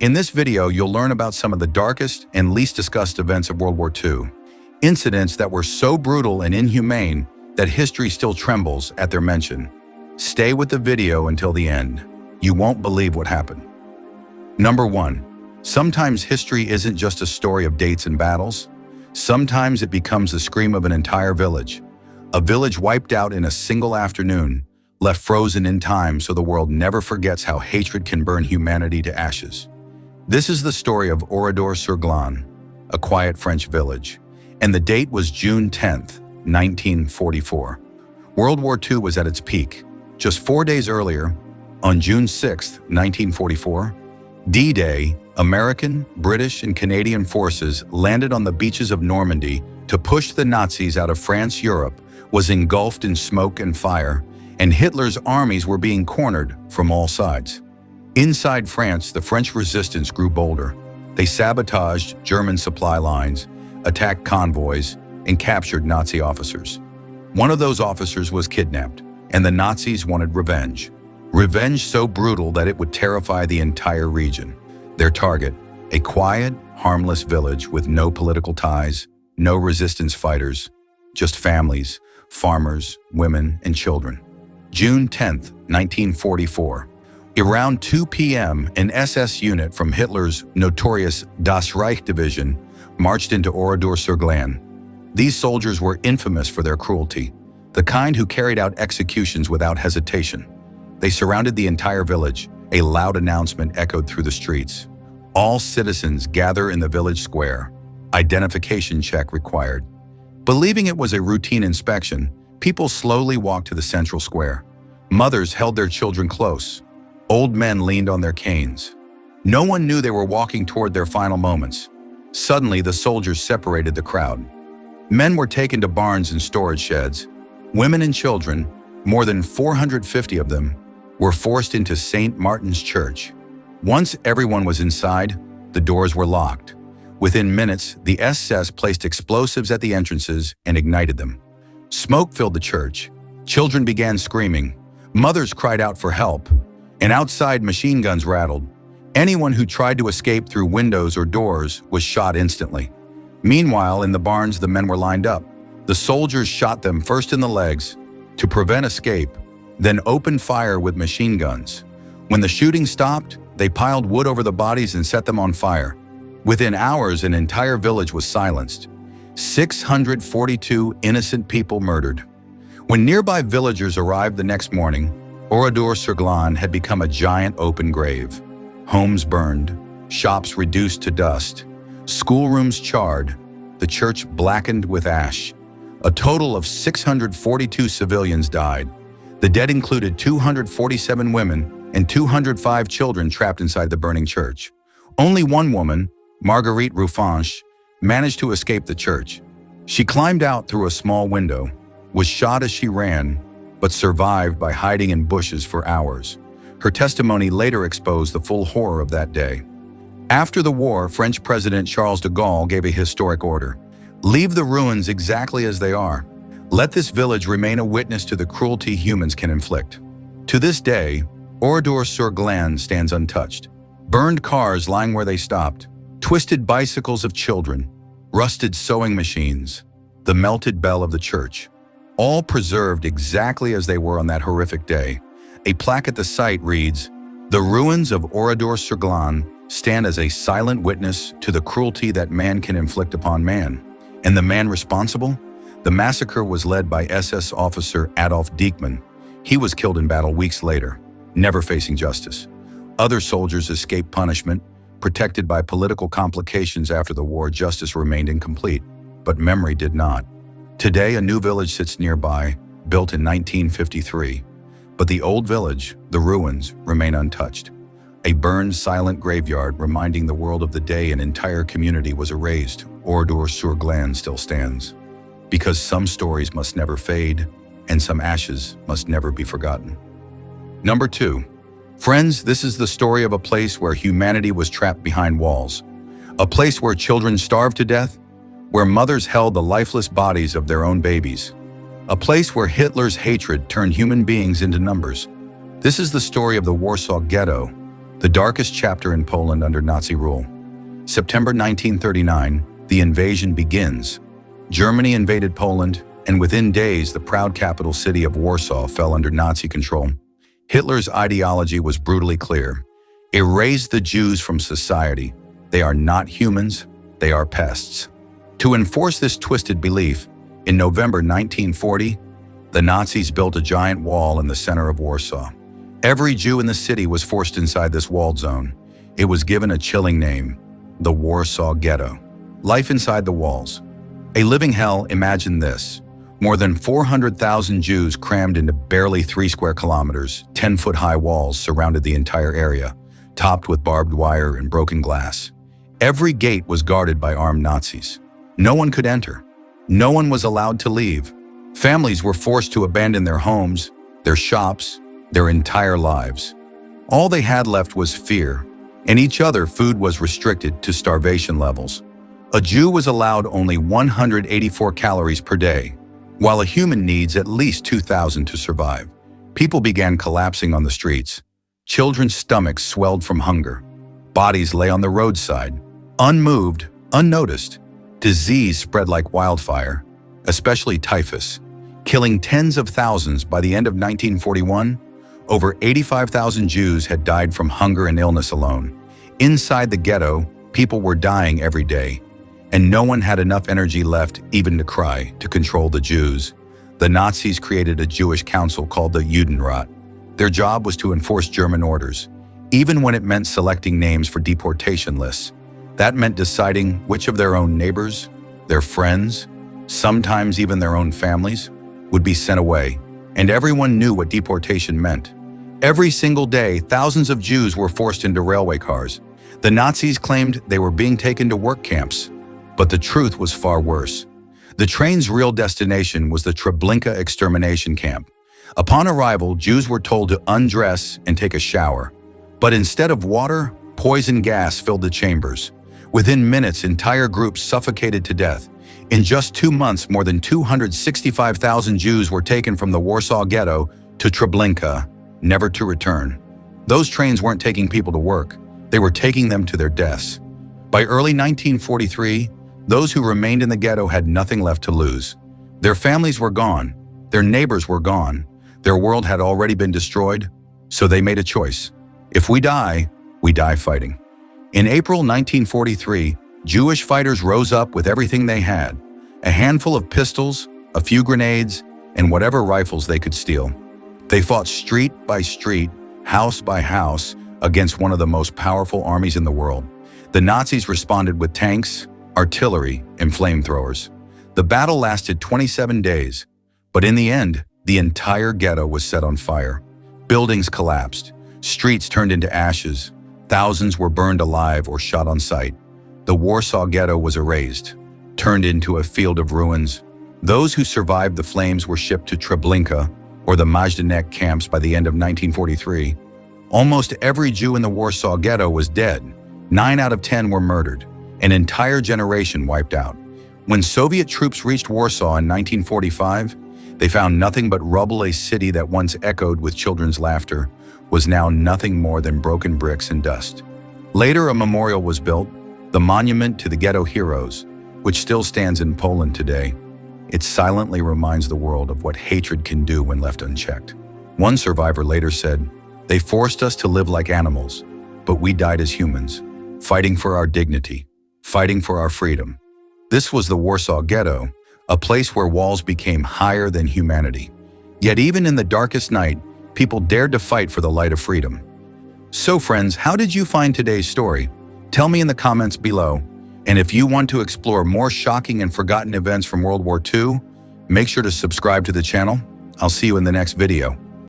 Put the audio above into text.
In this video, you'll learn about some of the darkest and least discussed events of World War II. Incidents that were so brutal and inhumane that history still trembles at their mention. Stay with the video until the end. You won't believe what happened. Number 1. Sometimes history isn't just a story of dates and battles. Sometimes it becomes the scream of an entire village. A village wiped out in a single afternoon, left frozen in time so the world never forgets how hatred can burn humanity to ashes. This is the story of Oradour-sur-Glane, a quiet French village, and the date was June 10th, 1944. World War II was at its peak. Just 4 days earlier, on June 6, 1944, D-Day, American, British, and Canadian forces landed on the beaches of Normandy to push the Nazis out of France. Europe was engulfed in smoke and fire, and Hitler's armies were being cornered from all sides. Inside France, the French resistance grew bolder. They sabotaged German supply lines, attacked convoys, and captured Nazi officers. One of those officers was kidnapped, and the Nazis wanted revenge. Revenge so brutal that it would terrify the entire region. Their target, a quiet, harmless village with no political ties, no resistance fighters, just families, farmers, women, and children. June 10th, 1944. Around 2 p.m., an SS unit from Hitler's notorious Das Reich division marched into Oradour-sur-Glane. These soldiers were infamous for their cruelty, the kind who carried out executions without hesitation. They surrounded the entire village. A loud announcement echoed through the streets. All citizens gather in the village square. Identification check required. Believing it was a routine inspection, people slowly walked to the central square. Mothers held their children close. Old men leaned on their canes. No one knew they were walking toward their final moments. Suddenly, the soldiers separated the crowd. Men were taken to barns and storage sheds. Women and children, more than 450 of them, were forced into St. Martin's Church. Once everyone was inside, the doors were locked. Within minutes, the SS placed explosives at the entrances and ignited them. Smoke filled the church. Children began screaming. Mothers cried out for help. And outside, machine guns rattled. Anyone who tried to escape through windows or doors was shot instantly. Meanwhile, in the barns, the men were lined up. The soldiers shot them first in the legs to prevent escape, then opened fire with machine guns. When the shooting stopped, they piled wood over the bodies and set them on fire. Within hours, an entire village was silenced. 642 innocent people murdered. When nearby villagers arrived the next morning, Oradour-sur-Glane had become a giant open grave. Homes burned, shops reduced to dust, schoolrooms charred, the church blackened with ash. A total of 642 civilians died. The dead included 247 women and 205 children trapped inside the burning church. Only one woman, Marguerite Roufanche, managed to escape the church. She climbed out through a small window, was shot as she ran, but survived by hiding in bushes for hours. Her testimony later exposed the full horror of that day. After the war, French President Charles de Gaulle gave a historic order. Leave the ruins exactly as they are. Let this village remain a witness to the cruelty humans can inflict. To this day, Oradour-sur-Glane stands untouched. Burned cars lying where they stopped, twisted bicycles of children, rusted sewing machines, the melted bell of the church, all preserved exactly as they were on that horrific day. A plaque at the site reads, "The ruins of Oradour-sur-Glane stand as a silent witness to the cruelty that man can inflict upon man." And the man responsible? The massacre was led by SS officer Adolf Diekmann. He was killed in battle weeks later, never facing justice. Other soldiers escaped punishment. Protected by political complications after the war, justice remained incomplete, but memory did not. Today, a new village sits nearby, built in 1953. But the old village, the ruins, remain untouched. A burned, silent graveyard reminding the world of the day an entire community was erased. Oradour-sur-Glane still stands. Because some stories must never fade, and some ashes must never be forgotten. Number 2. Friends, this is the story of a place where humanity was trapped behind walls. A place where children starved to death, where mothers held the lifeless bodies of their own babies. A place where Hitler's hatred turned human beings into numbers. This is the story of the Warsaw Ghetto, the darkest chapter in Poland under Nazi rule. September 1939, the invasion begins. Germany invaded Poland, and within days, the proud capital city of Warsaw fell under Nazi control. Hitler's ideology was brutally clear. Erase the Jews from society. They are not humans, they are pests. To enforce this twisted belief, in November 1940, the Nazis built a giant wall in the center of Warsaw. Every Jew in the city was forced inside this walled zone. It was given a chilling name, the Warsaw Ghetto. Life inside the walls. A living hell. Imagine this. More than 400,000 Jews crammed into barely 3 square kilometers. 10-foot-high walls surrounded the entire area, topped with barbed wire and broken glass. Every gate was guarded by armed Nazis. No one could enter. No one was allowed to leave. Families were forced to abandon their homes, their shops, their entire lives. All they had left was fear, and each other food was restricted to starvation levels. A Jew was allowed only 184 calories per day, while a human needs at least 2,000 to survive. People began collapsing on the streets. Children's stomachs swelled from hunger. Bodies lay on the roadside, unmoved, unnoticed. Disease spread like wildfire, especially typhus, killing tens of thousands. By the end of 1941, over 85,000 Jews had died from hunger and illness alone. Inside the ghetto, people were dying every day, and no one had enough energy left even to cry to control the Jews. The Nazis created a Jewish council called the Judenrat. Their job was to enforce German orders, even when it meant selecting names for deportation lists. That meant deciding which of their own neighbors, their friends, sometimes even their own families, would be sent away. And everyone knew what deportation meant. Every single day, thousands of Jews were forced into railway cars. The Nazis claimed they were being taken to work camps, but the truth was far worse. The train's real destination was the Treblinka extermination camp. Upon arrival, Jews were told to undress and take a shower. But instead of water, poison gas filled the chambers. Within minutes, entire groups suffocated to death. In just 2 months, more than 265,000 Jews were taken from the Warsaw Ghetto to Treblinka, never to return. Those trains weren't taking people to work. They were taking them to their deaths. By early 1943, those who remained in the ghetto had nothing left to lose. Their families were gone. Their neighbors were gone. Their world had already been destroyed, so they made a choice. If we die fighting. In April 1943, Jewish fighters rose up with everything they had, a handful of pistols, a few grenades, and whatever rifles they could steal. They fought street by street, house by house, against one of the most powerful armies in the world. The Nazis responded with tanks, artillery, and flamethrowers. The battle lasted 27 days, but in the end, the entire ghetto was set on fire. Buildings collapsed, streets turned into ashes, thousands were burned alive or shot on sight. The Warsaw Ghetto was erased, turned into a field of ruins. Those who survived the flames were shipped to Treblinka or the Majdanek camps by the end of 1943. Almost every Jew in the Warsaw Ghetto was dead. 9 out of 10 were murdered. An entire generation wiped out. When Soviet troops reached Warsaw in 1945, they found nothing but rubble. A city that once echoed with children's laughter was now nothing more than broken bricks and dust. Later, a memorial was built, the Monument to the Ghetto Heroes, which still stands in Poland today. It silently reminds the world of what hatred can do when left unchecked. One survivor later said, "They forced us to live like animals, but we died as humans, fighting for our dignity, fighting for our freedom." This was the Warsaw Ghetto, a place where walls became higher than humanity. Yet even in the darkest night, people dared to fight for the light of freedom. So friends, how did you find today's story? Tell me in the comments below. And if you want to explore more shocking and forgotten events from World War II, make sure to subscribe to the channel. I'll see you in the next video.